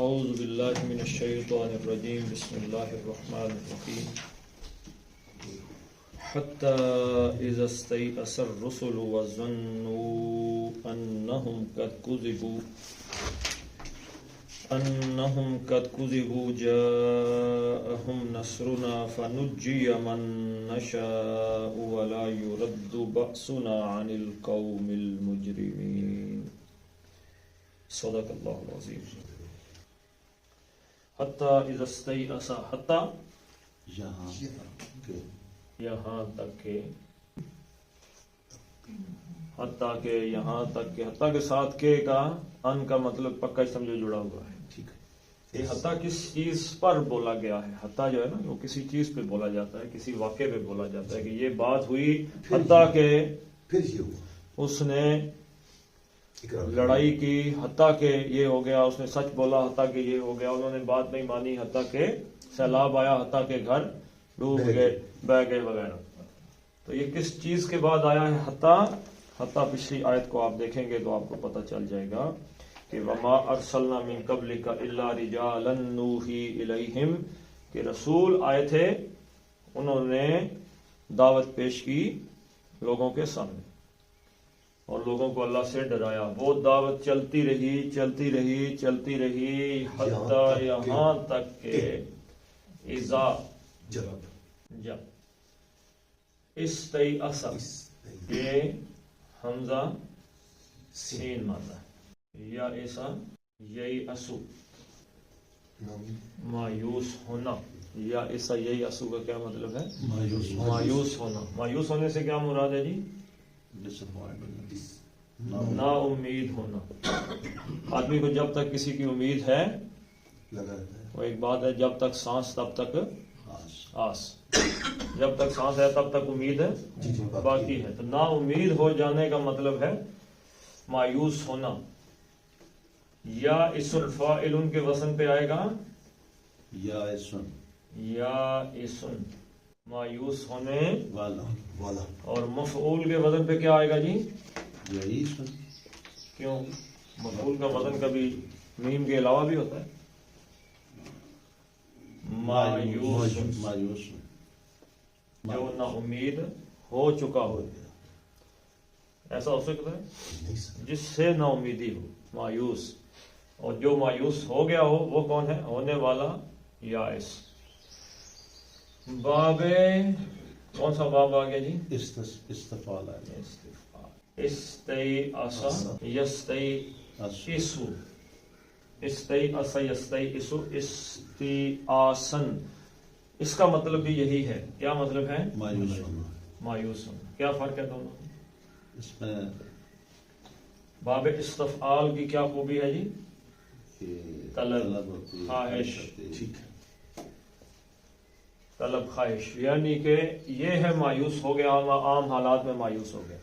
اعوذ باللہ من الشیطان الرجیم بسم اللہ الرحمن الرحیم حتی اذا استیأس الرسل وظنوا انہم قد کذبوا جاءہم نصرنا فنجی من نشاء ولا يرد بأسنا عن القوم المجرمین. صدق اللہ العظیم. حتی اذا استیأس، حتی یہاں تک کہ، حتیٰ کہ یہاں تک کہ، حتیٰ کے ساتھ کے کا ان کا مطلب پکا سمجھو جڑا ہوا ہے. یہ حتیٰ کس چیز پر بولا گیا ہے؟ حتیٰ جو ہے نا وہ کسی چیز پہ بولا جاتا ہے، کسی واقعے پہ بولا جاتا ہے کہ یہ بات ہوئی حتیٰ کہ اس نے لڑائی کی، حتیٰ کہ یہ ہو گیا، اس نے سچ بولا، حتیٰ کہ یہ ہو گیا، انہوں نے بات نہیں مانی، حتیٰ کہ سیلاب آیا، حتیٰ کہ گھر ڈوب گئے، بہ گئے وغیرہ. تو یہ کس چیز کے بعد آیا ہے حتیٰ؟ حتیٰ پچھلی آیت کو آپ دیکھیں گے تو آپ کو پتہ چل جائے گا کہ وما ارسلنا من قبلک الا رجالا نوحی الیہم، کہ رسول آئے تھے، انہوں نے دعوت پیش کی لوگوں کے سامنے اور لوگوں کو اللہ سے ڈرایا. وہ دعوت چلتی رہی چلتی رہی چلتی رہی حتیٰ یہاں تک کہ اذا جب استیأس، یہ حمزہ سین مانا ہے، یا ایسا یہی اسو مایوس ہونا، یا ایسا یہی اسو کا کیا مطلب ہے؟ مایوس ہونا. مایوس ہونے سے کیا مراد ہے جی؟ نا امید ہونا. آدمی کو جب تک کسی کی امید ہے، وہ ایک بات ہے، جب تک سانس تب تک آس، جب تک سانس ہے تب تک امید ہے باقی ہے. تو نا امید ہو جانے کا مطلب ہے مایوس ہونا. یا اسن فاعل کے وزن پہ آئے گا، یا اسن مایوس ہونے والا، اور مفعول کے وزن پہ کیا آئے گا جی؟ کیوں؟ مفعول کا وزن کبھی میم کے علاوہ بھی ہوتا ہے. مایوس جو نا امید ہو چکا ہو، ایسا ہو سکتا ہے جس سے نا امیدی ہو، مایوس. اور جو مایوس ہو گیا ہو وہ کون ہے؟ ہونے والا، یائس. باب کون سا باب آ گیا جی؟ استفعال. استیأس یستیئسو، استیأس یستیئسو، استیآسن. اس کا مطلب بھی یہی ہے. کیا مطلب ہے؟ مایوس ہونا. کیا فرق ہے دونوں؟ اس میں باب استفعال کی کیا خوبی ہے جی؟ طلب، خواہش، طلب، خواہش، یعنی کہ یہ ہے مایوس ہو گیا، عام حالات میں مایوس ہو گیا.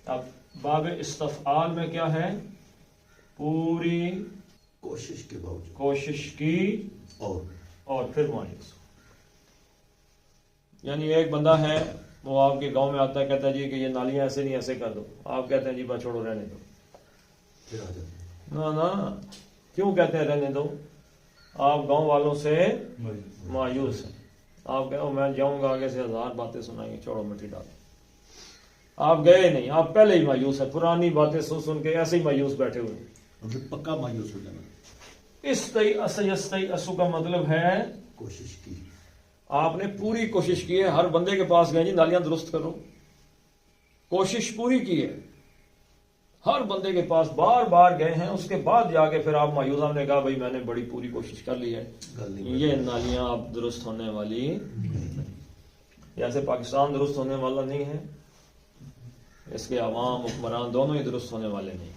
اب باب استفعال میں کیا ہے؟ پوری کوشش کی اور پھر مایوس ہو. یعنی ایک بندہ ہے، وہ آپ کے گاؤں میں آتا ہے، کہتا ہے جی کہ یہ نالیاں ایسے نہیں، ایسے کر دو. آپ کہتے ہیں جی بس چھوڑو، رہنے دو. نا کیوں کہتے ہیں رہنے دو؟ آپ گاؤں والوں سے مایوس ہیں. آپ کہو میں جاؤں گا، آگے سے 1000 باتیں سنائیں گے، چھوڑو مٹی ڈالو. آپ گئے نہیں، آپ پہلے ہی مایوس ہیں، پرانی باتیں سن کے ایسے ہی مایوس بیٹھے ہوئے. پکا مایوس ہو جانا. استیأس یستیئسو کا مطلب ہے کوشش کی، آپ نے پوری کوشش کی ہے. ہر بندے کے پاس گئے جی نالیاں درست کرو، کوشش پوری کی ہے. ہر بندے کے پاس بار بار گئے ہیں، اس کے بعد جا کے پھر آپ مایوس، آپ نے کہا بھائی میں نے بڑی پوری کوشش کر لی ہے، یہ نالیاں اب درست ہونے والی، جیسے پاکستان درست ہونے والا نہیں ہے، اس کے عوام حکمران دونوں ہی درست ہونے والے نہیں.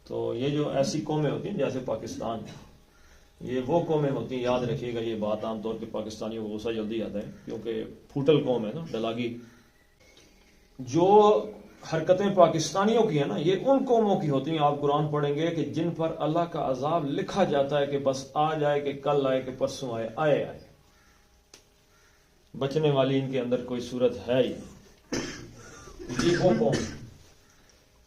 تو یہ جو ایسی قومیں ہوتی ہیں جیسے پاکستان، یہ وہ قومیں ہوتی ہیں، یاد رکھیے گا یہ بات. عام طور پہ پاکستانیوں کو غصہ جلدی آتا ہے کیونکہ پھوٹل قوم ہے نا، ڈلاگی. جو حرکتیں پاکستانیوں کی ہیں نا، یہ ان قوموں کی ہوتی ہیں. آپ قرآن پڑھیں گے کہ جن پر اللہ کا عذاب لکھا جاتا ہے کہ بس آ جائے، کہ کل آئے، کہ پرسوں آئے، آئے. بچنے والی ان کے اندر کوئی صورت ہے ہی. یہ وہ قوم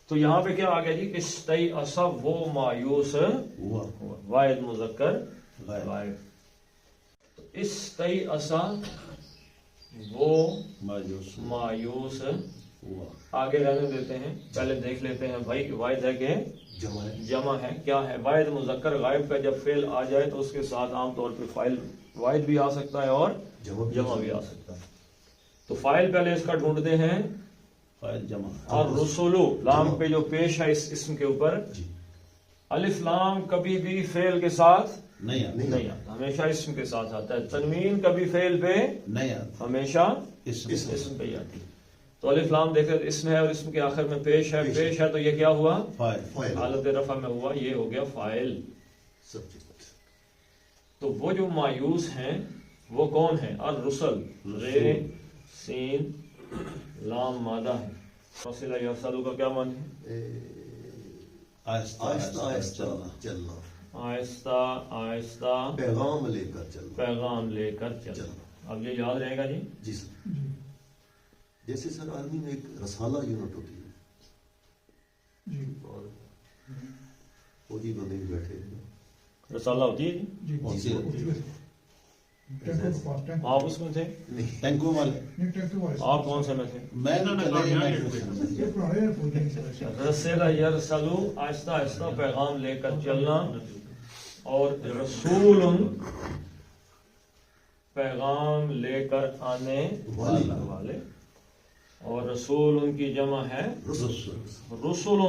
تو یہاں پہ کیا آ گیا جی؟ استیأس وہ مایوس ہوا واحد مذکر غائب غائب. تو استیأس وہ مایوس مایوس. ہوا آگے رہنے دیتے ہیں, پہلے دیکھ لیتے ہیں بھائی واحد ہے کہ جمع ہے جمع ہے. کیا ہے؟ واحد مذکر غائب کا جب فعل آ جائے تو اس کے ساتھ عام طور پہ فاعل واحد بھی آ سکتا ہے اور جمع بھی آ سکتا ہے. تو فاعل پہلے اس کا ڈھونڈتے ہیں. فاعل جمع اور رسولو لام پہ جو پیش ہے اس اسم کے اوپر, جی الف لام کبھی بھی فعل کے ساتھ نہیں آتا نہیں آتا, ہمیشہ اسم کے ساتھ آتا ہے. تنوین کبھی فعل پہ نہیں آتا ہمیشہ اسم اسم پہ ہی آتی ہے. تو الف لام دیکھیں اسم ہے اور اسم کے آخر میں پیش ہے. پیش ہے تو یہ کیا ہوا؟ فاعل حالت رفع میں ہوا, یہ ہو گیا فاعل. سبجیکٹ تو وہ جو مایوس ہیں وہ کون ہیں؟ الرسل. رے سین لام مادہ ہے. رسل یرسلو کا کیا معنی ہے؟ آہستہ آہستہ آہستہ آہستہ چلنا چلنا آہستہ آہستہ پیغام لے کر چلنا پیغام لے کر چلنا. اب یہ یاد رہے گا جی. جی سر. جیسے سر آرمی میں ایک رسالہ یونٹ ہوتی ہے اور فوجی بندے بھی بیٹھے ہیں. رسالہ ہوتی ہے جی. ہوتی ہے. آپ اس میں تھے؟ نہیں ٹینکوں والے آپ کون سے میں تھے؟ میں تو چلے گا رسل یرسلو آہستہ آہستہ پیغام لے کر چلنا. اور رسول پیغام لے کر آنے والے. اور رسول ان کی جمع ہے رسول. رسول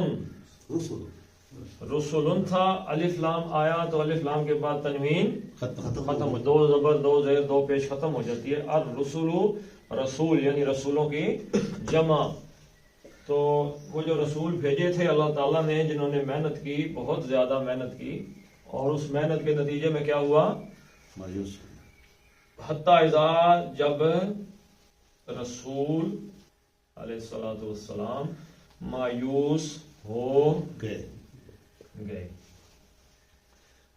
رسول تھا, الف لام آیا تو الف لام کے بعد تنوین ختم ہو, دو زبر دو زیر دو پیش ختم ہو جاتی ہے. الرسول رسول یعنی رسولوں کی جمع. تو وہ جو رسول بھیجے تھے اللہ تعالیٰ نے, جنہوں نے محنت کی, بہت زیادہ محنت کی, اور اس محنت کے نتیجے میں کیا ہوا؟ مایوس حتیٰ اذا جب رسول علیہ الصلوۃ والسلام مایوس ہو گئے.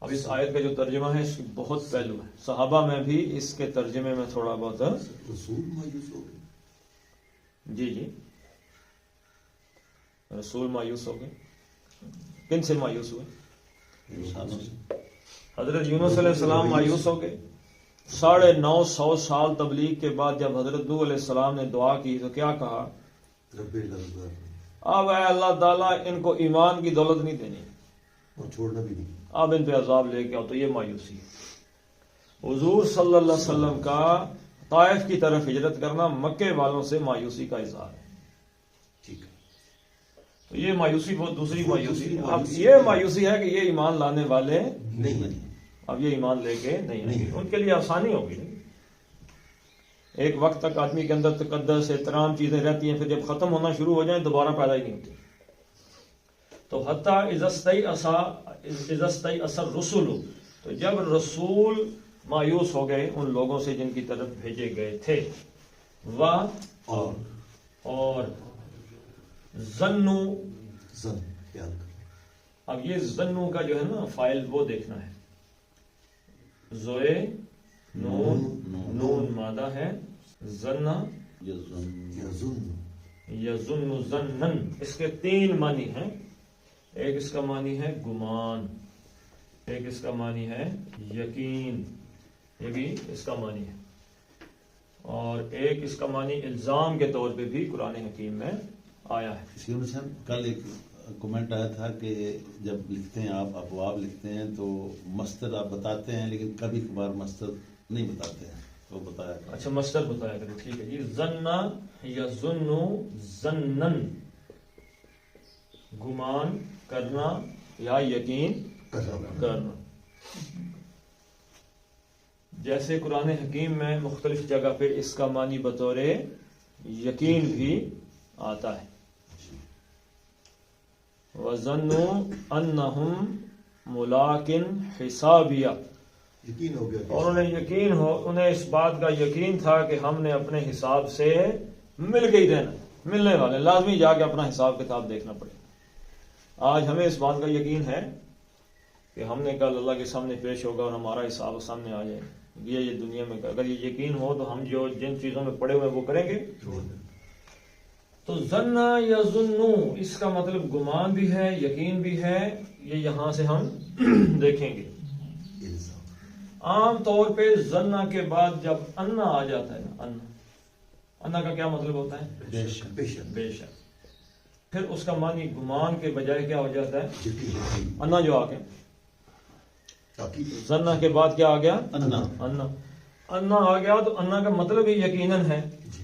اب اس آیت کا جو ترجمہ ہے اس کی بہت پہلو ہے. صحابہ میں بھی اس کے ترجمے میں تھوڑا بہت رسول مایوس ہو گئے. جی جی رسول مایوس ہو گئے. کن سے مایوس ہوئے؟ انسانوں سے. حضرت یونس علیہ السلام مایوس ہو گئے. 950 سال تبلیغ کے بعد جب حضرت نوح علیہ السلام نے دعا کی تو کیا کہا؟ رب العزت اب اے اللہ تعالیٰ ان کو ایمان کی دولت نہیں دینی, اور چھوڑنا بھی نہیں. اب ان پہ عذاب لے کے آؤ. تو یہ مایوسی ہے. حضور صلی اللہ علیہ وسلم کا طائف کی طرف ہجرت کرنا مکے والوں سے مایوسی کا اظہار ہے. ٹھیک ہے. تو یہ مایوسی بہت دوسری مایوسی ہے. اب یہ مایوسی ہے کہ یہ ایمان لانے والے نہیں اب یہ ایمان لے کے نہیں آئیں گے. ان کے لیے آسانی ہوگی. ایک وقت تک آدمی کے اندر تقدس احترام چیزیں رہتی ہیں, پھر جب ختم ہونا شروع ہو جائیں دوبارہ پیدا ہی نہیں ہوتی. تو حتیٰ اذا استیأس الرسل, تو جب رسول مایوس ہو گئے ان لوگوں سے جن کی طرف بھیجے گئے تھے. اور ظنوا زن خیال کرنا. اب یہ ظنوا کا جو ہے نا فائل وہ دیکھنا ہے. زوئے نون مادہ ہے. ظنہ یظن یظن ظنن, اس کے 3 معنی ہیں. ایک اس کا معنی ہے گمان, ایک اس کا معنی ہے یقین, یہ بھی اس کا معنی ہے, اور ایک اس کا معنی الزام کے طور پہ بھی قرآن حکیم میں آیا ہے. اسی میں سے کل ایک کومنٹ آیا تھا کہ جب لکھتے ہیں آپ ابواب لکھتے ہیں تو مصدر آپ بتاتے ہیں لیکن کبھی کبھار مصدر نہیں بتاتے ہیں, تو بتایا. اچھا مصدر بتایا کریں. ٹھیک ہے جی. ظنہ یظن ظنن, گمان کرنا یا یقین کرنا. جیسے قرآن حکیم میں مختلف جگہ پہ اس کا معنی بطور یقین بھی آتا ہے. وَظَنُّوا أَنَّهُمْ مُلَاقٍ حِسَابِيَهْ, یقین ہو گیا. اور انہیں اس بات کا یقین تھا کہ ہم نے اپنے حساب سے مل کے ہی رہنا, ملنے والے, لازمی جا کے اپنا حساب کتاب دیکھنا پڑے. آج ہمیں اس بات کا یقین ہے کہ ہم نے کل اللہ کے سامنے پیش ہوگا اور ہمارا حساب سامنے آ جائے. یہ دنیا میں اگر یہ یقین ہو تو ہم جو جن چیزوں میں پڑے ہوئے وہ کریں گے. تو ظن یظنو اس کا مطلب گمان بھی ہے، یقین بھی ہے، یہ یہاں سے ہم دیکھیں گے۔ الزام، عام طور پہ ظن کے بعد جب انا آ جاتا ہے نا، انا کا کیا مطلب ہوتا ہے؟ بے شک، بے شک، بے شک۔ پھر اس کا معنی گمان کے بجائے کیا ہو جاتا ہے؟ یقین، انا جو آ گیا، تاکید، ظن کے بعد کیا آ گیا؟ انا، انا، انا آ گیا تو انا کا مطلب ہی یقیناً ہے، جی،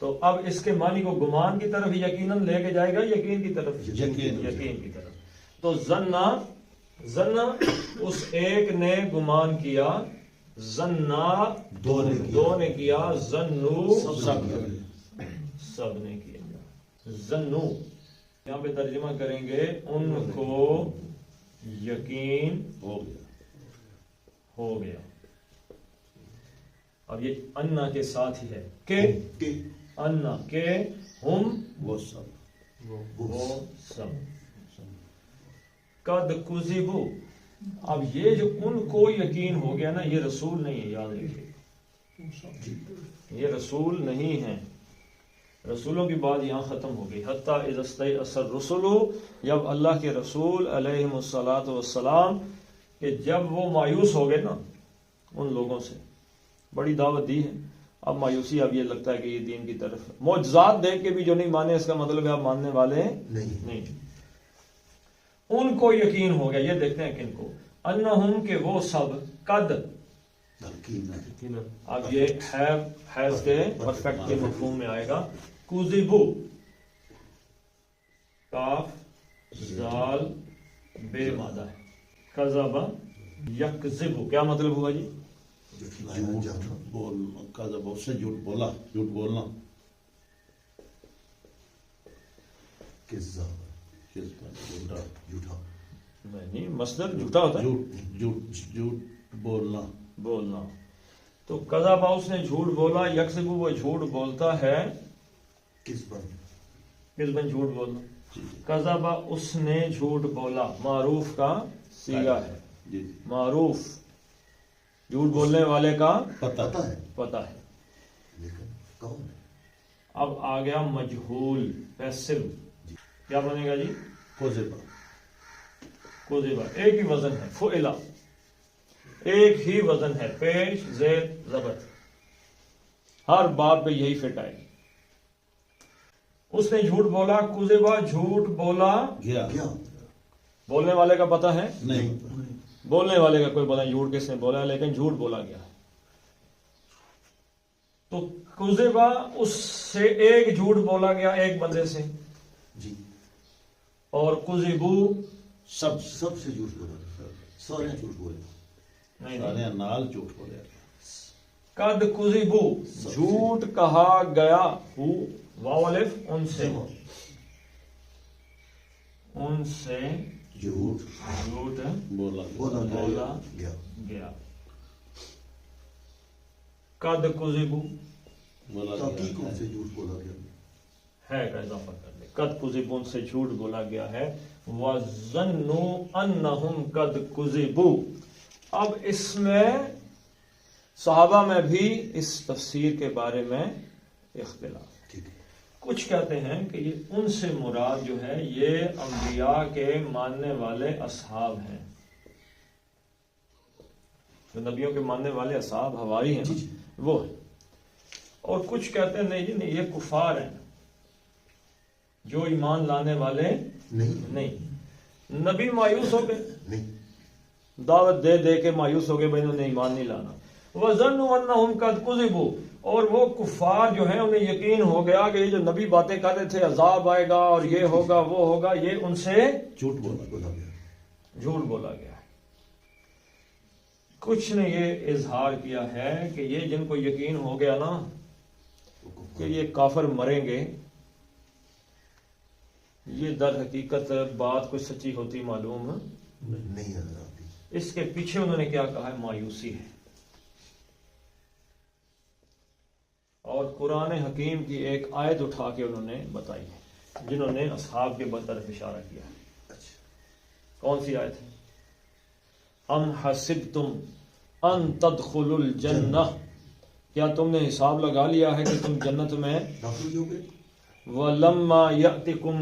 تو اب اس کے معنی کو گمان کی طرف یقیناً لے کے جائے گا، یقین کی طرف، یقین، یقین کی طرف۔ تو ظن اس ایک نے گمان کیا، ظنا دو نے دو نے کیا، ظنو سب سب نے کیا، ظنو یہاں پہ ترجمہ کریں گے ان کو یقین ہو گیا، ہو گیا۔ اب یہ انا کے ساتھ ہی ہے کہ کہ انا کہ ہم وہ سب، وہ سب قد کذبوا۔ اب یہ جو ان کو یقین ہو گیا نا، یہ رسول نہیں ہے، یاد رکھیے، یہ رسول نہیں ہے۔ رسولوں کی بات یہاں ختم ہو گئی۔ حتیٰ اذا استیأس الرسل، جب اللہ کے رسول علیہم الصلاۃ والسلام کہ جب وہ مایوس ہو گئے نا ان لوگوں سے، بڑی دعوت دی ہے، اب مایوسی، اب یہ لگتا ہے کہ یہ دین کی طرف، معجزات دیکھ کے بھی جو نہیں مانے اس کا مطلب ہے آپ ماننے والے نہیں۔ ان کو یقین ہو گیا، یہ دیکھتے ہیں کن کو، انہم کہ وہ سب، قد، تلقین، اب یہ حیض کے پرفیکٹ کے مفہوم میں آئے گا، کذبو، کاف زال بے مادہ ہے، کذب یکذب، کیا مطلب ہوا جی؟ جھٹلایا جاتا، کذب، اس سے جھوٹ بولا، جھوٹ بولنا، کذاب، جھوٹا، جھوٹا، نہیں، مصدر جھوٹا ہوتا ہے، جھوٹ بولنا، بولنا۔ تو کذب اس نے جھوٹ بولا، یکذب وہ جھوٹ بولتا ہے، کذبن، کذبن جھوٹ بولنا، کذب اس نے جھوٹ بولا، معروف کا صیغہ ہے، جی جی، معروف جھوٹ بولنے والے کا پتہ ہے، پتہ ہے۔ لیکن کون ہے؟ اب آ گیا مجہول، پیسو، کیا بنے گا جی؟ کوزبا، کوزیبا، ایک ہی وزن ہے، فعلا، ایک ہی وزن ہے، پیش زیر ضبط، ہر بات پہ یہی فٹ آئے گی۔ اس نے جھوٹ بولا، کوزیبا جھوٹ بولا، گیا، کیا؟ بولنے والے کا پتہ ہے، نہیں، بولنے والے کا کوئی پتہ نہیں جھوٹ کس نے بولا ہے، لیکن جھوٹ بولا گیا۔ تو کوزیبا اس سے ایک جھوٹ بولا گیا، ایک بندے سے، جی، اور کوزیبو سب سب سے جھوٹ بولا، سارے جھوٹ بولے، نہیں، سارے نال جھوٹ بولے، قد کذبو جھوٹ کہا گیا، ہو واو الف ان سے، ان سے جھوٹ جھوٹ بولا، بولا بولا گیا، گیا۔ قد کذبو بولا تحقیق ان سے جھوٹ بولا گیا، ہے کا اضافہ کر دے، قد کذبو ان سے جھوٹ بولا گیا ہے، وَظَنُّوا أَنَّهُمْ قَدْ كُذِبُوا۔ اب اس میں صحابہ میں بھی اس تفسیر کے بارے میں اختلاف، ٹھیک ہے، کچھ کہتے ہیں کہ یہ ان سے مراد جو ہے یہ انبیاء کے ماننے والے اصحاب ہیں، جو نبیوں کے ماننے والے اصحاب حواری ہیں نا، وہ ہیں۔ اور کچھ کہتے ہیں نہیں جی نہیں، یہ کفار ہیں جو ایمان لانے والے نہیں۔ نبی مایوس ہو گئے، نہیں، دعوت دے دے کے مایوس ہو گئے، بھائی انہوں نے ایمان نہیں لانا۔ وَظَنُّوا أَنَّهُمْ قَدْ كُذِبُوا، اور وہ کفار جو ہیں انہیں یقین ہو گیا کہ یہ جو نبی باتیں کر رہے تھے عذاب آئے گا اور یہ ہوگا وہ ہوگا، یہ ان سے جھوٹ بولا، بولا گیا، جھوٹ بولا گیا ہے۔ کچھ نے یہ اظہار کیا ہے کہ یہ جن کو یقین ہو گیا نا وہ کفار، کہ یہ کافر مریں گے، یہ در حقیقت بات کوئی سچی ہوتی معلوم نہیں نظر آتی، اس کے پیچھے انہوں نے کیا کہا ہے، مایوسی ہے۔ اور قرآن حکیم کی ایک آیت اٹھا کے انہوں نے بتائی ہے، جنہوں نے اصحاب کے طرف اشارہ کیا ہے۔ اچھا، کون سی آیت ہے؟ ام حسبتم ان تدخلوا الجنہ، کیا تم نے حساب لگا لیا ہے کہ تم جنت میں داخل ہو گئے، وَلَمَّا يَأْتِكُمْ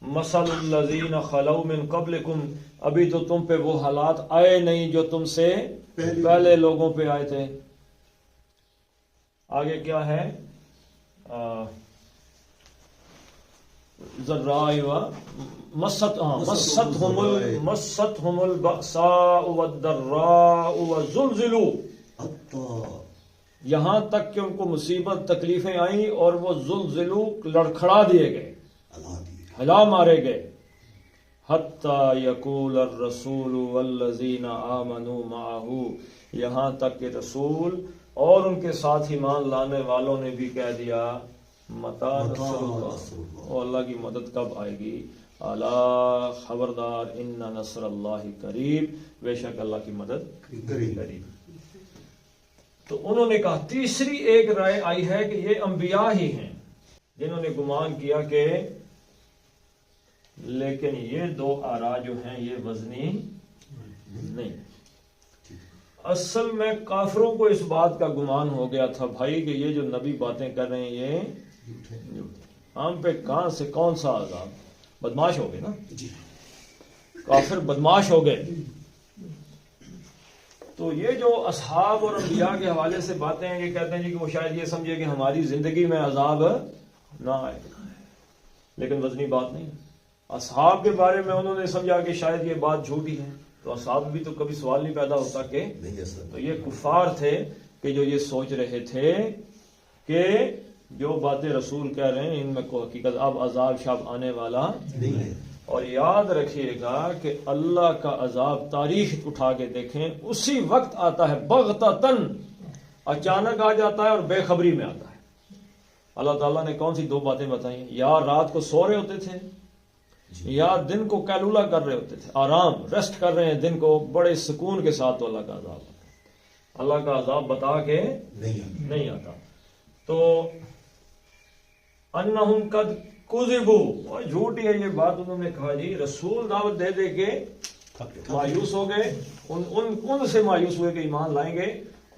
مَثَلُ الَّذِينَ خَلَوْا مِن قَبْلِكُمْ، ابھی تو تم پہ وہ حالات آئے نہیں جو تم سے پہلے لوگوں پہ آئے تھے. آگے کیا ہے؟ ذرائع و مستهم البأساء والضراء وزلزلوا، یہاں تک کہ ان کو مصیبت تکلیفیں آئیں اور وہ زلزلوا، لڑکھڑا دیے گئے، ہلا مارے گئے. حتی یقول الرسول والذین آمنوا معه، یہاں تک کہ رسول اور ان کے ساتھ ایمان لانے والوں نے بھی کہہ دیا متی نصر اللہ، اور اللہ کی مدد کب آئے گی. الا خبردار، ان نصر اللہ قریب، بے شک اللہ کی مدد قریب. تو انہوں نے کہا، تیسری ایک رائے آئی ہے کہ یہ انبیاء ہی ہیں جنہوں نے گمان کیا کہ، لیکن یہ دو آراء جو ہیں یہ وزنی نہیں. اصل میں کافروں کو اس بات کا گمان ہو گیا تھا بھائی کہ یہ جو نبی باتیں کر رہے ہیں یہ ہم پہ کہاں سے کون سا عذاب. بدماش ہو گئے نا، کافر بدماش ہو گئے. تو یہ جو اصحاب اور انبیاء کے حوالے سے باتیں ہیں، یہ کہتے ہیں جی کہ وہ شاید یہ سمجھے کہ ہماری زندگی میں عذاب نہ آئے، لیکن وزنی بات نہیں. اصحاب کے بارے میں انہوں نے سمجھا کہ شاید یہ بات جھوٹی ہے، تو اصحاب بھی تو کبھی سوال نہیں پیدا ہوتا کہ، تو یہ کفار تھے کہ جو یہ سوچ رہے تھے کہ جو باتیں رسول کہہ رہے ہیں ان میں کوئی حقیقت، اب عذاب شب آنے والا نہیں ہے. اور یاد رکھیے گا کہ اللہ کا عذاب تاریخ اٹھا کے دیکھیں اسی وقت آتا ہے، بغتتاً، اچانک آ جاتا ہے اور بے خبری میں آتا ہے. اللہ تعالیٰ نے کون سی دو باتیں بتائی ہیں؟ یا رات کو سو رہے ہوتے تھے یا دن کو کیلولہ کر رہے ہوتے تھے، آرام ریسٹ کر رہے ہیں دن کو بڑے سکون کے ساتھ، تو اللہ کا عذاب آتا ہے. اللہ کا عذاب بتا کے نہیں آتا. تو انہم قد کذبوا، اور جھوٹی ہے یہ بات انہوں نے کہا جی. رسول دعوت دے دے کے مایوس ہو گئے، ان سے مایوس ہوئے کہ ایمان لائیں گے،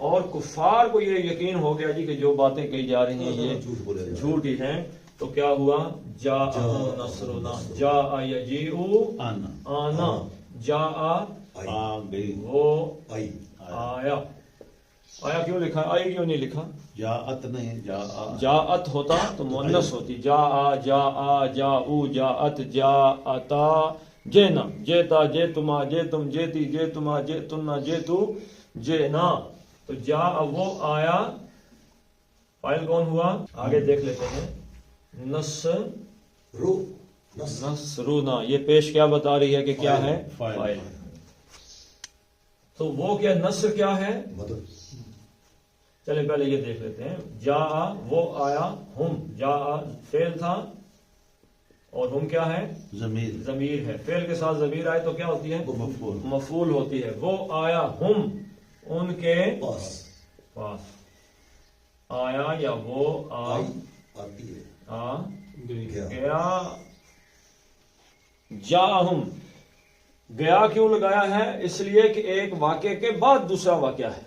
اور کفار کو یہ یقین ہو گیا جی کہ جو باتیں کہی جا رہی ہیں یہ جھوٹی ہیں. تو کیا ہوا؟ جاء نصرنا، جاء یجیء آنا، جاء وہ آیا. آیا کیوں لکھا؟ آئی کیوں نہیں لکھا؟ جاءت نہیں، جاءت ہوتا تو مؤنث ہوتی. جاء، جاء، جاءو، جاءت، جاءتا، جینا، جیتا، جیتما، جیتم، جیتی، جیتما، جیتنا، جیتو، جینا. تو جاء وہ آیا، فاعل کون ہوا؟ آگے دیکھ لیتے ہیں. نصرنا، یہ پیش کیا بتا رہی ہے کہ کیا ہے؟ فاعل. تو وہ کیا نصر کیا ہے؟ مدد. چلے پہلے یہ دیکھ لیتے ہیں. جاء وہ آیا، ہم جاء فعل تھا اور ہم کیا ہے؟ ضمیر ہے. فعل کے ساتھ ضمیر آئے تو کیا ہوتی ہے؟ مفعول ہوتی ہے. وہ آیا ہم ان کے پاس آیا، یا وہ آتی ہے، گیا. جاءہم، گیا کیوں لگایا ہے؟ اس لیے کہ ایک واقعے کے بعد دوسرا واقعہ ہے.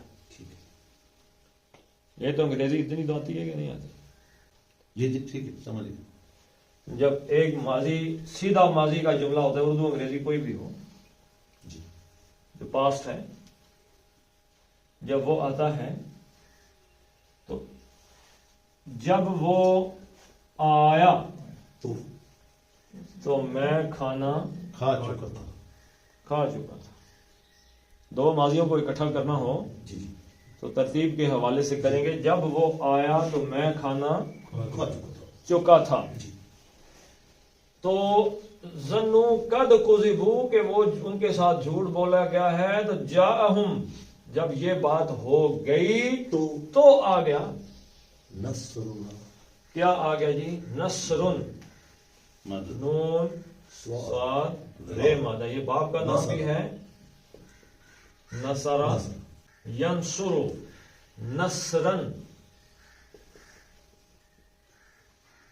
یہ تو انگریزی اتنی تو آتی ہے کہ نہیں آتی؟ یہ ٹھیک ہے، سمجھ گئے. جب ایک ماضی، سیدھا ماضی کا جملہ ہوتا ہے، اردو انگریزی کوئی بھی ہو، جو پاسٹ ہے، جب وہ آتا ہے تو جب وہ آیا تو میں کھانا کھا چکا تھا. دو ماضیوں کو اکٹھا کرنا ہو تو ترتیب کے حوالے سے کریں گے. جب وہ آیا تو میں کھانا چکا تھا. تو ظنو قد کذبوا، کہ وہ ان کے ساتھ جھوٹ بولا گیا ہے. تو جاءہم، جب یہ بات ہو گئی تو آ گیا. نصرنا، کیا آ گیا جی؟ نصرن، نون صاد رے مادہ، یہ باپ کا نام بھی ہے. نصر ینصر، نصرن،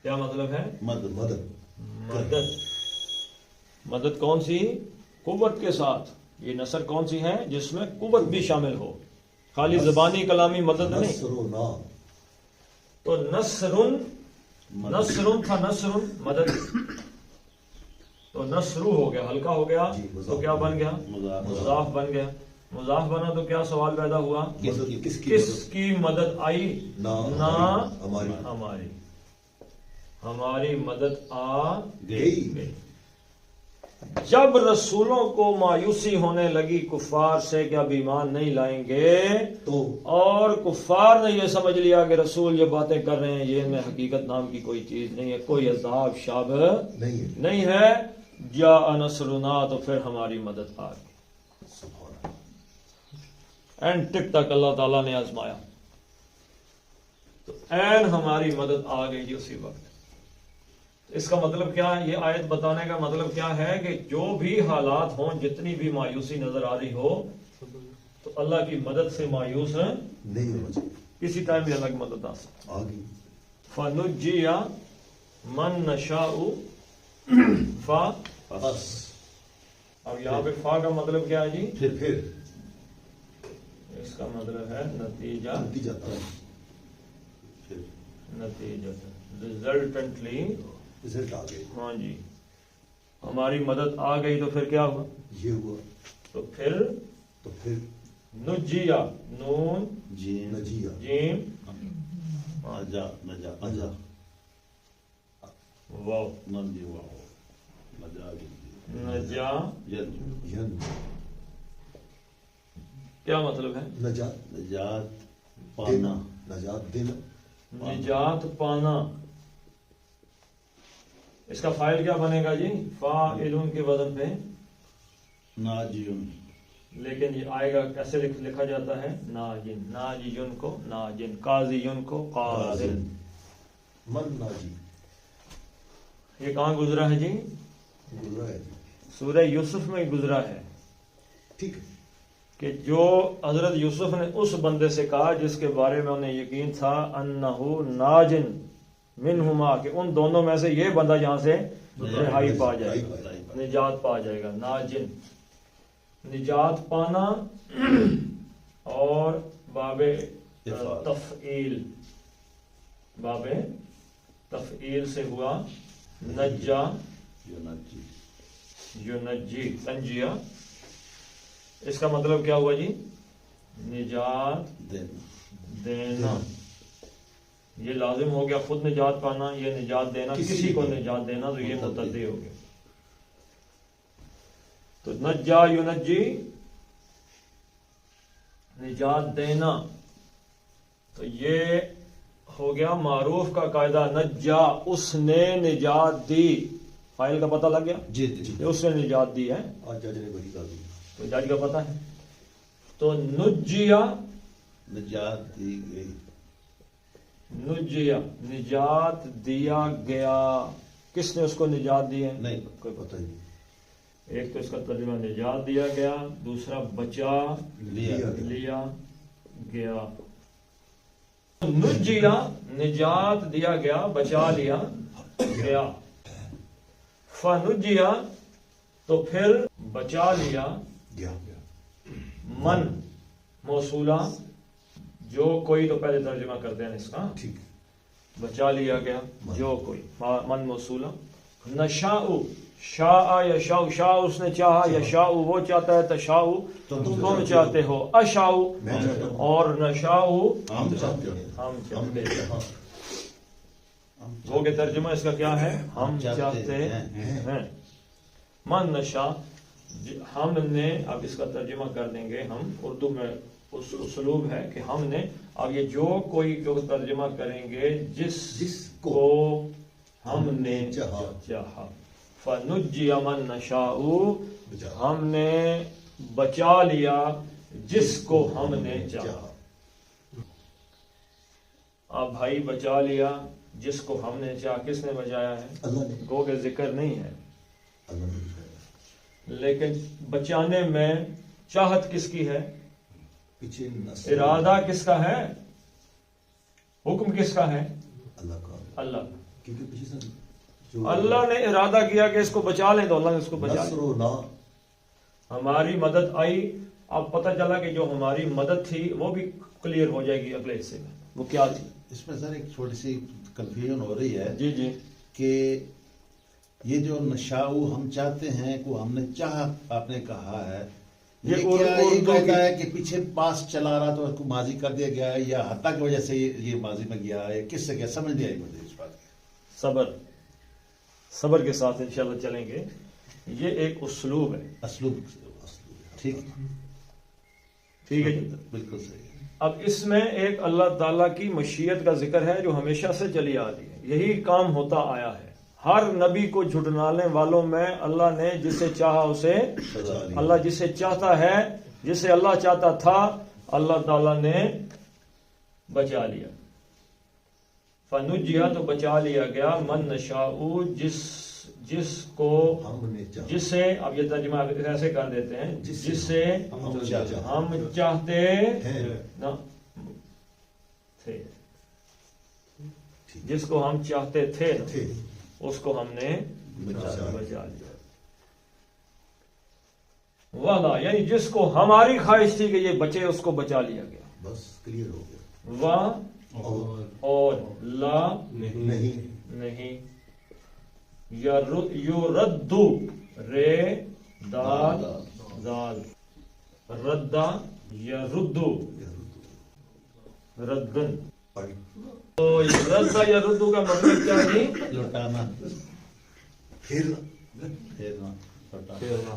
کیا مطلب ہے؟ مدد. مدد کون سی؟ قوت کے ساتھ. یہ نصر کون سی ہے؟ جس میں قوت بھی شامل ہو، خالی زبانی کلامی مدد نہیں. نصرنا، تو نصرن نصر تھا، نصر مدد، تو نصرو ہو گیا، ہلکا ہو گیا جی، تو کیا بن گیا؟ مضاف۔ مضاف بن گیا۔ مضاف بنا تو کیا سوال پیدا ہوا؟ مدد کس کس کی مدد آئی؟ نہ نہ ہماری ہماری، ہماری مدد آ گئی۔ گئی۔ جب رسولوں کو مایوسی ہونے لگی کفار سے کہ اب ایمان نہیں لائیں گے، تو اور کفار نے یہ سمجھ لیا کہ رسول جو باتیں کر رہے ہیں یہ میں حقیقت نام کی کوئی چیز نہیں ہے، کوئی عذاب شاب نہیں ہے، نہیں ہے، جاء نصرنا، تو پھر ہماری مدد آ گئی۔ سبحان اللہ۔ اینڈ ٹک تک اللہ تعالیٰ نے آزمایا تو این ہماری مدد آ گئی جی اسی وقت۔ اس کا مطلب کیا ہے؟ یہ آیت بتانے کا مطلب کیا ہے کہ جو بھی حالات ہوں، جتنی بھی مایوسی نظر آ رہی ہو، تو اللہ کی مدد سے مایوس ہیں نہیں ہونا چاہیے، کسی ٹائم بھی اللہ کی مدد آ سکتی۔ آ گئی۔ فَنُجِّيَ مَن نَشَاءُ فا، بس اب یہاں پہ فا کا مطلب کیا ہے جی؟ پھر اس کا مطلب ہے نتیجہ، نتیجہ تھا، پھر نتیجہ ریزلٹنٹلی، رزلٹ آ گئے، ہاں جی، ہماری مدد آ گئی تو پھر کیا ہوا؟ یہ ہوا، تو پھر تو پھر نجیا، نون جیم نجیہ، جیم اجا نجا اجا واو، ننجی واو نجا جی نجا، ینجو ین کیا مطلب ہے؟ نجات نجات پانا، نجات دینا، نجات پانا۔ اس کا فائل کیا بنے گا جی؟ فاعلون کے وزن پہ، ناجیون لیکن یہ آئے گا کیسے لکھا جاتا ہے؟ ناجن، ناجیون کو ناجن، قاضیون کو قاضن۔ من ناجی یہ کہاں گزرا ہے جی؟ گزرا ہے، سورہ یوسف میں گزرا ہے ٹھیک ہے، کہ جو حضرت یوسف نے اس بندے سے کہا جس کے بارے میں انہیں یقین تھا انہو ناجن منہما، کہ ان دونوں میں سے یہ بندہ یہاں سے رہائی پا جائے گا، نجات پا جائے گا۔ ناجن، نجات پانا، اور باب تفعیل، باب تفعیل سے ہوا نجا یونجی ینجی، تنجیہ۔ اس کا مطلب کیا ہوا جی؟ نجات دینا، دینا۔ یہ لازم ہو گیا، خود نجات پانا، یہ نجات دینا، کسی کو نجات دینا، تو یہ متعدی ہو گیا۔ تو نجا ینجی، نجات دینا، تو یہ ہو گیا معروف کا قاعدہ، نجا، اس نے نجات دی، فائل کا پتہ لگ گیا، جی جی یہ اس نے نجات دی ہے، آج جج نے وہی کر دی، تو جج کا پتہ ہے۔ تو نجیا، نجات دی گئی، نجیا، نجات دیا گیا، کس نے اس کو نجات دی ہے؟ نہیں کوئی پتہ پتہ ہی نہیں، ایک تو اس کا ترجمہ نجات دیا گیا، دوسرا بچا لیا لیا گیا۔ نجیا، نجات دیا گیا، بچا لیا گیا۔ فنجیا، تو پھر بچا لیا، گیا، من موصولہ، جو کوئی، تو پہلے ترجمہ کرتے ہیں اس کا، ٹھیک، بچا لیا گیا جو کوئی، من موصولہ۔ نشاء، شاء یشاء، شاء اس نے چاہا، یشاء وہ چاہتا ہے، تشاء تم چاہتے ہو، اشاء میں چاہتا ہوں، اور نشاء ہم چاہتے ہیں، ہم چاہتے ہیں۔ ہاں، وہ کہ ترجمہ اس کا کیا ہے؟ ہم چاہتے ہیں۔ من نشا، ہم نے، اب اس کا ترجمہ کر دیں گے ہم، اردو میں اس اسلوب ہے کہ ہم نے، اب یہ جو کوئی کو ترجمہ کریں گے، جس کو ہم نے چاہا، فنجی من نشاء، ہم نے بچا لیا جس کو ہم نے چاہا۔ اب بھائی بچا لیا جس کو ہم نے چاہا، کس نے بچایا ہے؟ اللہ نے، گو کہ ذکر نہیں ہے، اللہ نے بچایا، لیکن بچانے میں چاہت کس کی ہے؟ پیچھے نصر ارادہ کس کا ہے؟ حکم کس کا ہے؟ اللہ کا، اللہ کا۔ کیونکہ پیچھے سے جو اللہ نے ارادہ کیا کہ اس کو بچا لیں تو اللہ نے اس کو بچا نصر لیا، و نا، ہماری مدد آئی۔ اب پتہ چلا کہ جو ہماری مدد تھی وہ بھی کلیئر ہو جائے گی اگلے حصے میں، وہ کیا تھی؟ اس میں سر ایک چھوٹی سی کنفیوژن ہو رہی ہے جی جی کہ یہ جو نشاؤ ہم چاہتے ہیں کو ہم نے چاہا آپ نے کہا ہے، یہ یہ کیا یہ اردو کہتا کی- ہے کہ پیچھے پاس چلا رہا تو اس کو ماضی کر دیا گیا ہے، یا حتیٰ کی وجہ سے یہ ماضی میں گیا ہے، کس سے کیا سمجھ نہیں آئی مجھے اس بات کی. صبر کے ساتھ انشاءاللہ چلیں گے. یہ ایک اسلوب ہے. اسلوب ٹھیک ٹھیک ہے جی. بالکل صحیح ہے. اب اس میں ایک اللہ تعالیٰ کی مشیت کا ذکر ہے جو ہمیشہ سے چلی آ رہی ہے. یہی کام ہوتا آیا ہے. ہر نبی کو جھٹلانے والوں میں اللہ نے جسے چاہا اسے سزا دی. اللہ جسے چاہتا ہے، جسے اللہ چاہتا تھا اللہ تعالیٰ نے بچا لیا. فنجیہ تو بچا لیا گیا، من نشاء جس کو ہم نے چاہا جسے، اب یہ ترجمہ ایسے کر دیتے ہیں، جسے ہم چاہا ہم چاہتے ہیں. نہ تھے، جس کو ہم چاہتے تھے تھے اس کو ہم نے بچا بچا لیا. والا یعنی جس کو ہماری خواہش تھی کہ یہ بچے اس کو بچا لیا گیا. بس کلیئر ہو گیا. وا اور لا نہیں. یردو رے دال دال ردا یردو ردن. تو ردا یا ردو کا مطلب کیا ہے؟ لوٹانا، پھر پھیرنا، لوٹانا،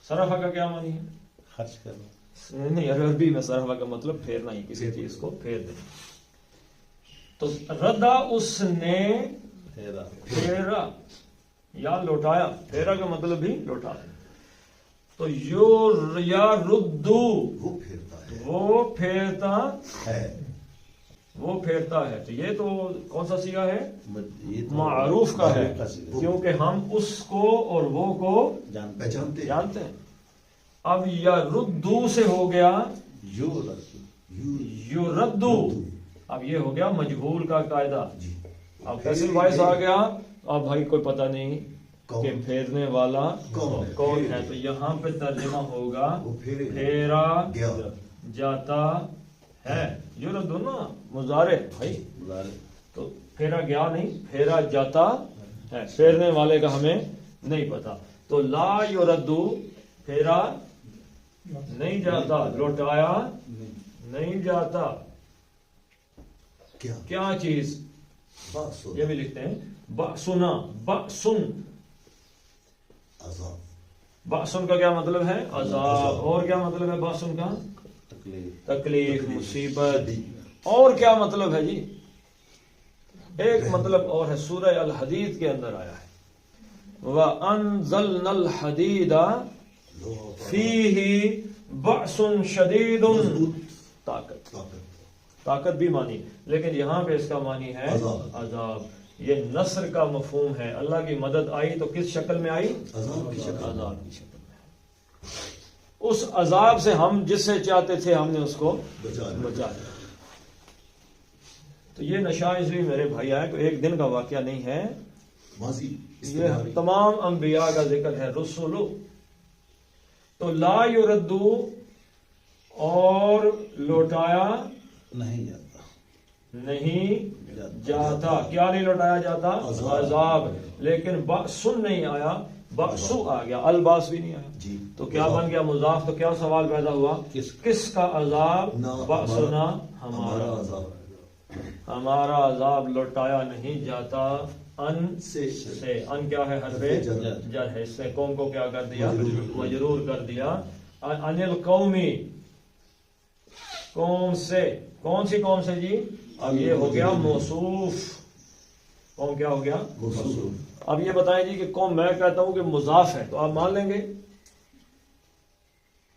صرف کا کیا معنی ہے؟ خرچ کرنا. نہیں، عربی میں صرف کا مطلب پھیرنا ہی، کسی چیز کو پھیر دینا. تو ردا اس نے پھیرا، پھیرا یا لوٹایا. پھیرا کا مطلب بھی لوٹا. تو یا ردو وہ پھرتا ہے وہ پھیرتا ہے. وہ پھیرتا ہے. تو یہ تو کون سا سیغہ ہے؟ یہ تو معروف کا ہے، معروف کا سیغہ. کیونکہ ہم اس کو اور وہ کو جانتے ہیں. پہچانتے ہیں. جانتے ہیں. اب یا ردو سے ہو گیا یو رسول، یو ردو. اب یہ ہو گیا مجہول کا قاعدہ. جی. اب پیسل وائس آ گیا. اب بھائی کوئی پتہ نہیں کون؟ کہ پھیرنے والا کون ہے؟ تو یہاں پہ ترجمہ ہوگا وہ پھیرے پھیرا گیا. جاتا ہے. یہ ردو نا مضارع بھائی. مظاہرے. تو پھیرا گیا نہیں، پھیرا جاتا ہے. پھیرنے والے کا ہمیں نہیں پتا. تو لا یردو پھیرا نہیں جاتا، لوٹایا نہیں جاتا. کیا چیز؟ بات یہ بھی لکھتے ہیں بأسنا. بأسن، عذاب. بأسن کا کیا مطلب ہے؟ عذاب. اور کیا مطلب ہے بأسن کا؟ تکلیف. تکلیف، مصیبت. اور کیا مطلب ہے جی؟ ایک مطلب اور ہے، سورہ الحدید کے اندر آیا ہے وَأَنزَلْنَا الْحَدِيدَ فِيهِ بَأْسٌ شَدِيدٌ. طاقت. طاقت بھی مانی، لیکن یہاں پہ اس کا مانی ہے عذاب. یہ نصر کا مفہوم ہے. اللہ کی مدد آئی تو کس شکل میں آئی؟ عذاب کی شکل. عذاب کی شکل میں. اس عذاب سے ہم جس سے چاہتے تھے ہم نے اس کو بچا لیا. بچا لیا. تو یہ نشائز بھی میرے بھائی آئے تو ایک دن کا واقعہ نہیں ہے. ماضی یہ استمراری. تمام انبیاء کا ذکر ہے. رسولو تو لا یردو اور لوٹایا نہیں جاتا. نہیں جاتا. کیا نہیں لوٹایا جاتا؟ عذاب. لیکن بأسن نہیں آیا، بأسو آ گیا، الباس بھی نہیں آیا. جی. تو کیا بن گیا مضاف؟ تو کیا سوال پیدا ہوا؟ کس کا عذاب؟ بأسنا ہمارا. عذاب ہمارا عذاب لوٹایا نہیں جاتا. ان سے ان کیا ہے؟ حرف جر ہے. اس نے قوم کو کیا کر دیا؟ مجرور کر دیا. ان القومی، قوم سے. کون سی قوم سے جی؟ اب یہ ہو گیا موصوف. قوم کیا ہو گیا؟ موصوف. اب یہ بتائیں جی کہ قوم میں کہتا ہوں کہ مضاف ہے تو آپ مان لیں گے؟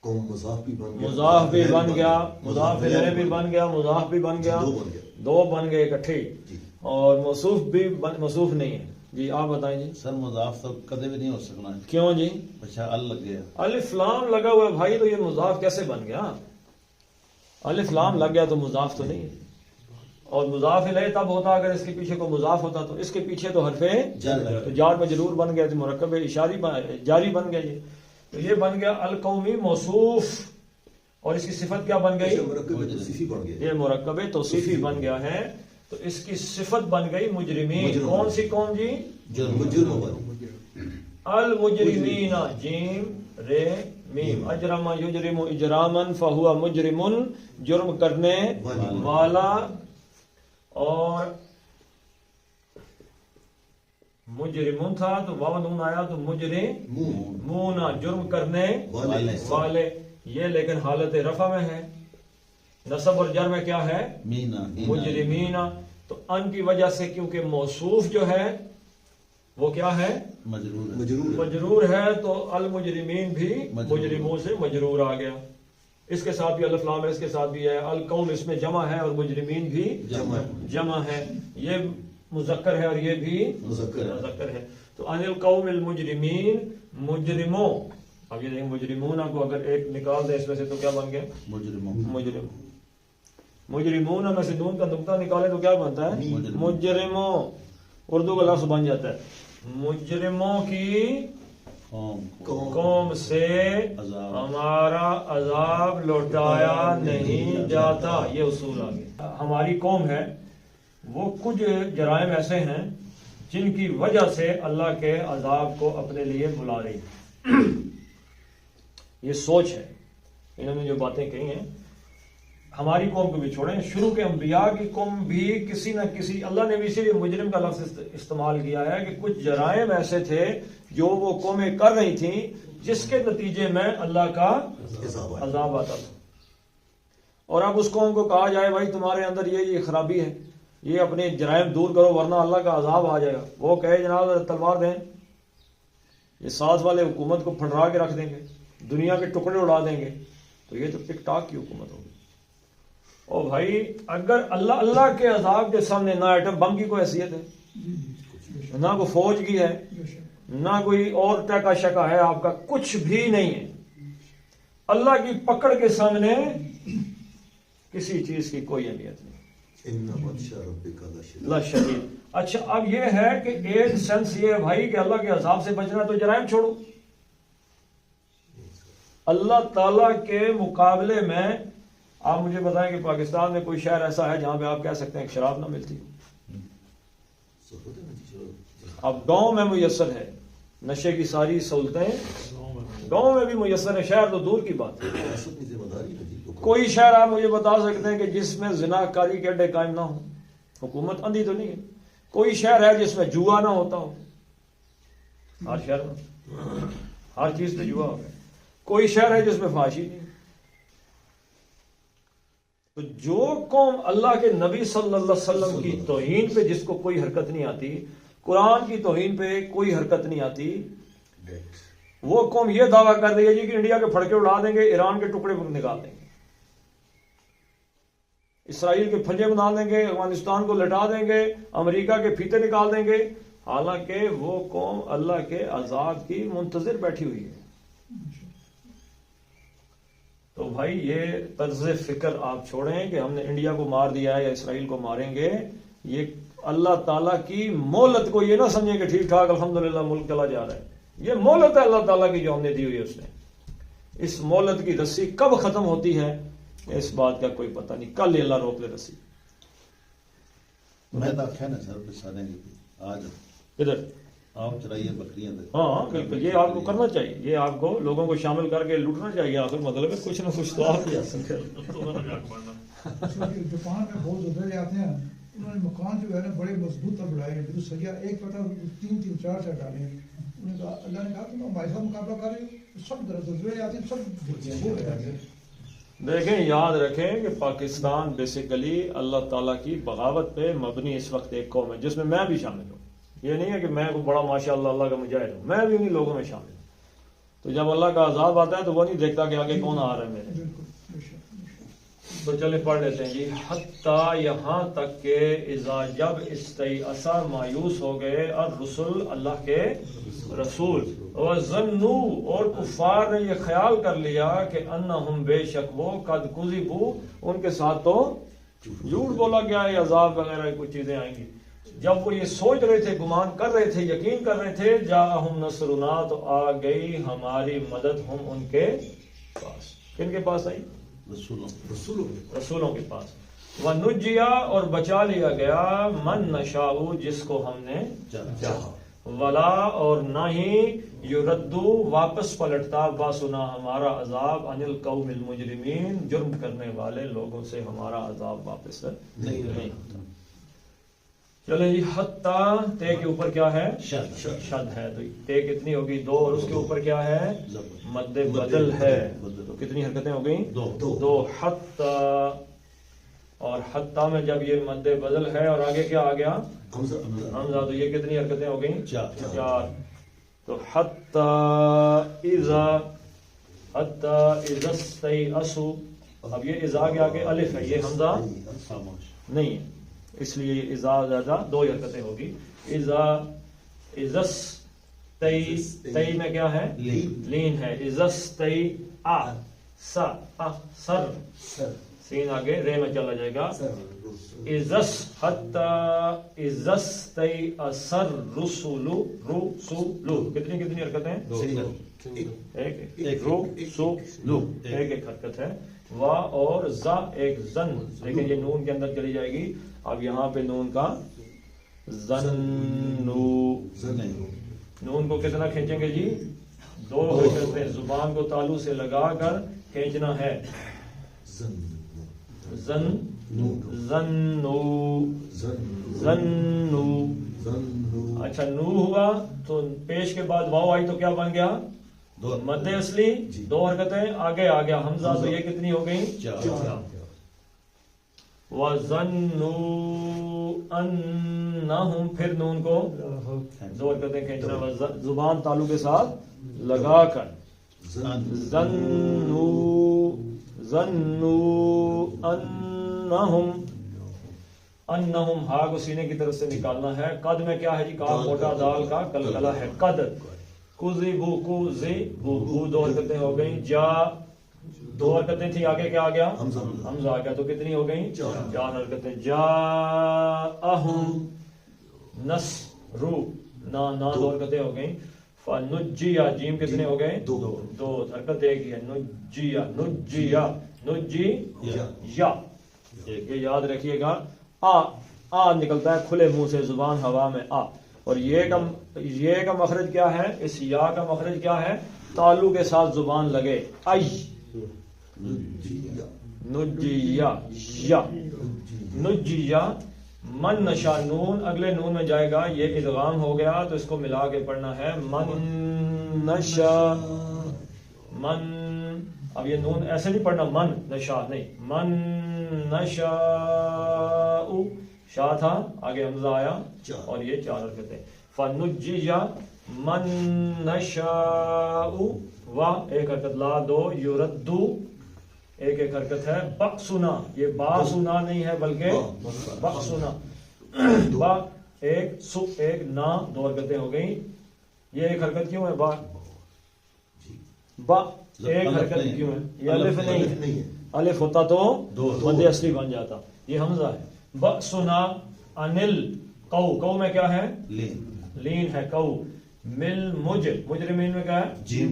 قوم مضاف بھی بن گیا، مضاف بھی بن گیا، مضاف الیہ بھی بن گیا، مضاف بھی بن گیا. دو بن گیا. دو بن گئے اکٹھے. جی. اور موصوف بھی موصوف نہیں ہے. جی آپ بتائیں جی. سر مضاف تو کدے بھی نہیں ہو سکنا ہے. کیوں جی؟ اچھا ال لگ گیا. الف لام لگا ہوا ہے بھائی، تو یہ مضاف کیسے بن گیا؟ الف لام لگ گیا تو مضاف تو نہیں ہے. اور مضاف الیہ تب ہوتا اگر اس کے پیچھے کو مضاف ہوتا. تو اس کے پیچھے تو حرف جر. تو جار مجرور بن گیا، تو مرکب اشاری جاری بن گیا. یہ تو یہ بن گیا القومی موصوف. اور اس کی صفت کیا بن گئی؟ مرکب توصیفی بن گیا. یہ مرکب توصیفی بن گیا ہے. تو اس کی صفت بن گئی مجرمین. مجرم. کون سی قوم جی؟ مجرم بن. المجرمین جیم رے میم. اجرم یجرم اجرامن فہو مجرم جرم کرنے والا. اور مجرمون تھا تو واو نون آیا تو مجرمون جرم کرنے والے. یہ لیکن حالت رفع میں ہے. نصب اور جر میں کیا ہے؟ مینا مجرمین. تو ان کی وجہ سے کیونکہ موصوف جو ہے وہ کیا ہے؟ مجرور ہے. مجرور. مجرور ہے. تو المجرمین بھی مجرموں سے مجرور آ گیا. اس کے ساتھ بھی الف لام ہے, اس کے ساتھ بھی ہے. القوم اس میں جمع ہے اور مجرمین بھی جمع ہے. یہ مذکر ہے اور یہ بھی مذکر ہے. تو ان القوم المجرمین مجرموں. اب یہ دیکھیں مجرمون کو اگر ایک نکال دیں اس میں سے تو کیا بن گیا؟ مجرم. مجرمون میں سے نون کا نقطہ نکالے تو کیا بنتا ہے؟ مجرموں. اردو کا لفظ بن جاتا ہے مجرموں کی قوم سے ہمارا عذاب لوٹایا نہیں جاتا. یہ اصول آ گیا. ہماری قوم ہے وہ کچھ جرائم ایسے ہیں جن کی وجہ سے اللہ کے عذاب کو اپنے لیے بلا رہی ہے. یہ سوچ ہے. انہوں نے جو باتیں کہی ہیں ہماری قوم کو بھی چھوڑیں, شروع کے انبیاء کی قوم بھی کسی نہ کسی, اللہ نے بھی اسی لیے مجرم کا لفظ استعمال کیا ہے کہ کچھ جرائم ایسے تھے جو وہ قومیں کر رہی تھیں جس کے نتیجے میں اللہ کا عذاب آتا تھا. اور اب اس قوم کو کہا جائے بھائی تمہارے اندر یہ خرابی ہے, یہ اپنے جرائم دور کرو ورنہ اللہ کا عذاب آ جائے گا. وہ کہے جناب تلوار دیں, یہ ساز والے حکومت کو پھنڈرا کے رکھ دیں گے, دنیا کے ٹکڑے اڑا دیں گے. تو یہ تو ٹک ٹاک کی حکومت ہوگی. اور بھائی اگر اللہ کے عذاب کے سامنے نہ ایٹم بم کی کوئی حیثیت ہے, نہ کوئی فوج کی ہے, نہ کوئی اور طرح کا شکا ہے آپ کا, کچھ بھی نہیں ہے. اللہ کی پکڑ کے سامنے کسی چیز کی کوئی اہمیت نہیں. شدید. اچھا اب یہ ہے کہ ایک سینس یہ ہے بھائی کہ اللہ کے عذاب سے بچنا تو جرائم چھوڑو. اللہ تعالیٰ کے مقابلے میں آپ مجھے بتائیں کہ پاکستان میں کوئی شہر ایسا ہے جہاں پہ آپ کہہ سکتے ہیں کہ شراب نہ ملتی ہو؟ اب گاؤں میں میسر ہے, نشے کی ساری سہولتیں گاؤں میں بھی میسر ہے, شہر تو دور کی بات ہے. کوئی شہر آپ مجھے بتا سکتے ہیں کہ جس میں زنا کاری کے اڈے قائم نہ ہو؟ حکومت اندھی تو نہیں ہے. کوئی شہر ہے جس میں جوا نہ ہوتا ہو؟ ہر شہر میں ہر چیز پہ جوا ہو گیا. کوئی شہر ہے جس میں فحاشی نہیں. تو جو قوم اللہ کے نبی صلی اللہ علیہ وسلم کی توہین پہ جس کو کوئی حرکت نہیں آتی, قرآن کی توہین پہ کوئی حرکت نہیں آتی, وہ قوم یہ دعویٰ کر رہی ہے جی کہ انڈیا کے پھڑکے اڑا دیں گے, ایران کے ٹکڑے نکال دیں گے, اسرائیل کے پھنجے بنا دیں گے, افغانستان کو لٹا دیں گے, امریکہ کے پھیتے نکال دیں گے. حالانکہ وہ قوم اللہ کے عذاب کی منتظر بیٹھی ہوئی ہے. تو بھائی یہ طرز فکر آپ چھوڑیں کہ ہم نے انڈیا کو مار دیا ہے یا اسرائیل کو ماریں گے. یہ اللہ تعالیٰ کی مہلت کو یہ نہ سمجھیں کہ ٹھیک ٹھاک الحمدللہ ملک چلا جا رہا ہے. یہ مہلت ہے اللہ تعالیٰ کی جو ہم نے دی ہوئی ہے. اس نے اس مہلت کی رسی کب ختم ہوتی ہے اس بات کا کوئی پتہ نہیں. کل ہی اللہ روک لے رسی. میں تو آخیا نا سر سارے آج ادھر آپ چلائیے بکریاں. ہاں بالکل, یہ آپ کو کرنا چاہیے. یہ آپ کو لوگوں کو شامل کر کے لوٹنا چاہیے. آخر مطلب ہے کچھ نہ کچھ تو آپ جاپان میں بہت ادھر آتے ہیں, انہوں نے مکان جو ہے نا بڑے مضبوط تر بنائے ہیں. بالکل سیاح ایک پتہ 3 4 ڈالے ہیں. انہوں نے کہا اللہ نے کہا تم ہمارے ساتھ مقابلہ کر رہے ہو, سب زلزلے آتے ہیں, سب دیکھیں یاد رکھیں کہ پاکستان بیسیکلی اللہ تعالیٰ کی بغاوت پہ مبنی اس وقت ایک قوم ہے جس میں میں بھی شامل ہوں. یہ نہیں ہے کہ میں کوئی بڑا ماشاء اللہ کا مجاہد ہوں, میں بھی انہیں لوگوں میں شامل ہوں. تو جب اللہ کا عذاب آتا ہے تو وہ نہیں دیکھتا کہ آگے کون آ رہا ہے میرے. تو چلے پڑھ لیتے ہیں جی. حتیٰ یہاں تک کہ اذا جب استیأسا مایوس ہو گئے الرسل اللہ کے رسول, وظنوا اور کفار نے یہ خیال کر لیا کہ انہم بے شک وہ قد کذبوا ان کے ساتھ تو جھوٹ بولا گیا ہے, عذاب وغیرہ کچھ چیزیں آئیں گی. جب وہ یہ سوچ رہے تھے, گمان کر رہے تھے, یقین کر رہے تھے, جاءہم نصرنا تو آ گئی ہماری مدد ہم ان کے پاس. کن کے پاس آئی؟ رسولوں کے پاس. وَنُجِّيَ اور بچا لیا گیا من نشاء جس کو ہم نے چاہا. ولا اور نہ ہی یردو واپس پلٹتا باسنا ہمارا عذاب عن القوم المجرمین جرم کرنے والے لوگوں سے ہمارا عذاب واپس نہیں. چلیں جی. حتیٰ تے کے اوپر کیا ہے؟ شد ہے. تو تے کتنی ہوگی؟ 2. اور اس کے اوپر کیا ہے؟ مد بدل ہے. تو کتنی حرکتیں ہو گئیں؟ 2. حتیٰ. اور حتیٰ میں جب یہ مد بدل ہے اور آگے کیا آ گیا؟ حمزہ. تو یہ کتنی حرکتیں ہو گئیں؟ 4. تو حتیٰ اذا استیأسوا. اب یہ اذا کے آگے الف ہے، یہ حمزہ نہیں ہے، اس لیے اذا زیادہ 2 حرکتیں ہوگی. اذا تی میں کیا ہے؟ لین ہے. اذا سر سین آگے رے میں چلا جائے گا. رسول کتنی حرکتیں؟ ایک حرکت ہے. وا اور زا ایک زن، لیکن یہ نون کے اندر چلی جائے گی. اب یہاں پہ نون کا زنو، نون کو کتنا کھینچیں گے جی؟ 2 حرکتیں. زبان کو تالو سے لگا کر کھینچنا ہے. زنو. اچھا نو ہوا تو پیش کے بعد واو آئی تو کیا بن گیا؟ مد اصلی. 2 حرکتیں. آگے آ گیا حمزہ، تو یہ کتنی ہو گئی؟ 4. وَظَنُّوا أَنَّهُمْ پھر نون کو 2 حرکتیں کھینچنا، زبان تالو کے ساتھ لگا کر. ظَنُّوا أَنَّهُمْ ہا کو سینے کی طرف سے نکالنا ہے. قد میں کیا ہے جی؟ کاف موٹا دال کا کلکلا ہے. قد. کُذِبُوا 2 حرکتیں ہو گئیں. جا 2 حرکتیں تھیں. آگے کیا آ گیا؟ حمزہ آ گیا. تو کتنی ہو گئیں؟ 4 حرکتیں. جاءہم نصرو نا 2 حرکتیں ہو گئیں. فنجیا جیم کتنے ہو گئے؟ 2 حرکت ایک ہی ہے. نجی یا یہ یاد رکھیے گا. آ نکلتا ہے کھلے منہ سے، زبان ہوا میں آ. اور یہ کا مخرج کیا ہے؟ اس یا کا مخرج کیا ہے؟ تالو کے ساتھ زبان لگے. نجیا من نشا. نون اگلے نون میں جائے گا، یہ ادغام ہو گیا تو اس کو ملا کے پڑھنا ہے. من نشا. اب یہ نون ایسے نہیں پڑھنا من نشا نہیں. من نشا شاہ تھا، آگے حمزہ آیا اور یہ 4 حرکتیں. فنجیا من نشاء و ایک حرکت. لا 2 یردو ایک حرکت ہے. بقسنا یہ با سنا نہیں ہے بلکہ بقسنا. با ایک سو ایک نا 2 حرکتیں ہو گئیں. یہ ایک حرکت کیوں ہے؟ با ایک حرکت کیوں ہے؟ یہ الف نہیں ہے. الف ہوتا تو مد اصلی بن جاتا. یہ حمزہ ہے. بقسنا انل کو میں کیا ہے؟ لین ہے. کو مل مجرمین میں کیا ہے؟ جیم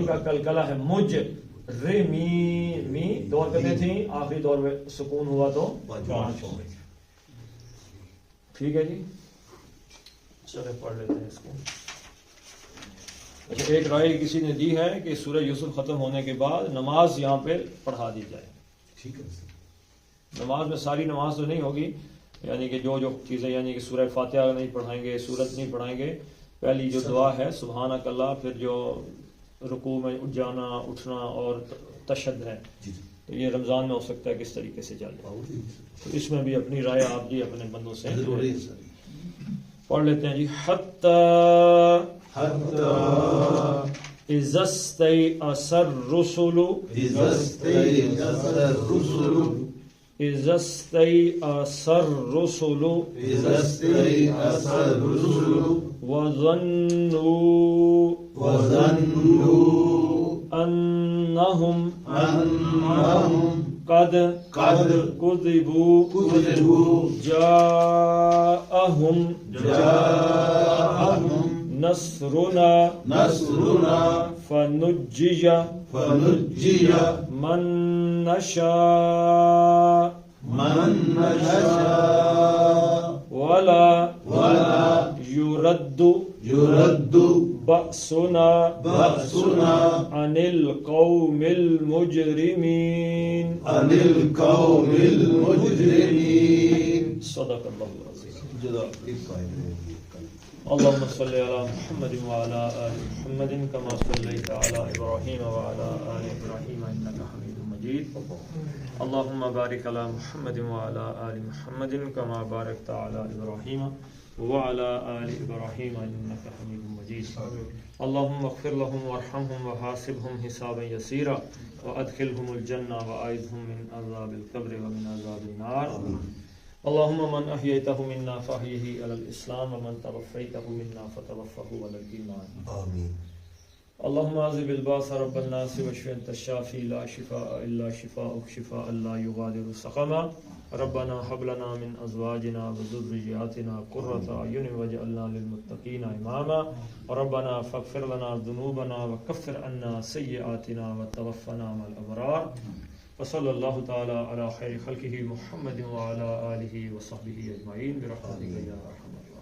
کا کلکلا ہے. می 2 حرکتیں تھیں، آخری دور میں سکون ہوا تو 5 ہو گئی. ٹھیک ہے جی. چلے پڑھ لیتے ہیں اس کو. اچھا ایک رائے کسی نے دی ہے کہ سورہ یوسف ختم ہونے کے بعد نماز یہاں پہ پڑھا دی جائے. ٹھیک ہے. نماز میں ساری نماز تو نہیں ہوگی، یعنی کہ جو چیزیں، یعنی کہ سورہ فاتحہ نہیں پڑھائیں گے، سورت نہیں پڑھائیں گے. پہلی جو دعا ہے سبحانک اللہ، پھر جو رکوع میں جانا اٹھنا اور تشہد ہے، تو یہ رمضان میں ہو سکتا ہے کس طریقے سے چل جائے. تو اس میں بھی اپنی رائے آپ جی اپنے بندوں سے پڑھ لیتے ہیں جی. اذا استيأس الرسل وظنوا أنهم قد كذبوا جاءهم نصرنا فنجي فنجي من نشاء من نشاء ولا ولا يرد يرد بأسنا بأسنا عن القوم المجرمين. عن القوم المجرمين. صدق الله العظيم. ایک فائدہ ہے یہ کل اللهم صل على محمد وعلى آل محمد كما صليت على إبراهيم وعلى آل إبراهيم إنك حميد مجيد. اللهم بارك على محمد وعلى آل محمد كما باركت على إبراهيم وعلى آل إبراهيم إنك حميد مجيد. اللهم اغفر لهم وارحمهم وحاسبهم حسابا يسيرا وأدخلهم الجنة وأعذهم من عذاب القبر ومن عذاب النار. اللهم من أحييته منا فأحيه على الإسلام ومن توفيته منا فتوفه على الإيمان. آمین. اللهم عذب الباس رب الناس واشف أنت الشافي لا شفاء إلا شفاءك شفاء لا يغادر سقما. ربنا هب لنا من أزواجنا وذرياتنا قرة أعين واجعلنا للمتقين إماما. ربنا فاغفر لنا ذنوبنا وكفر عنا سيئاتنا وتوفنا مع الأبرار. وصلى الله تعالى على خير خلقه محمد وعلى آله وصحبه أجمعين برحمتك يا أرحم الراحمين.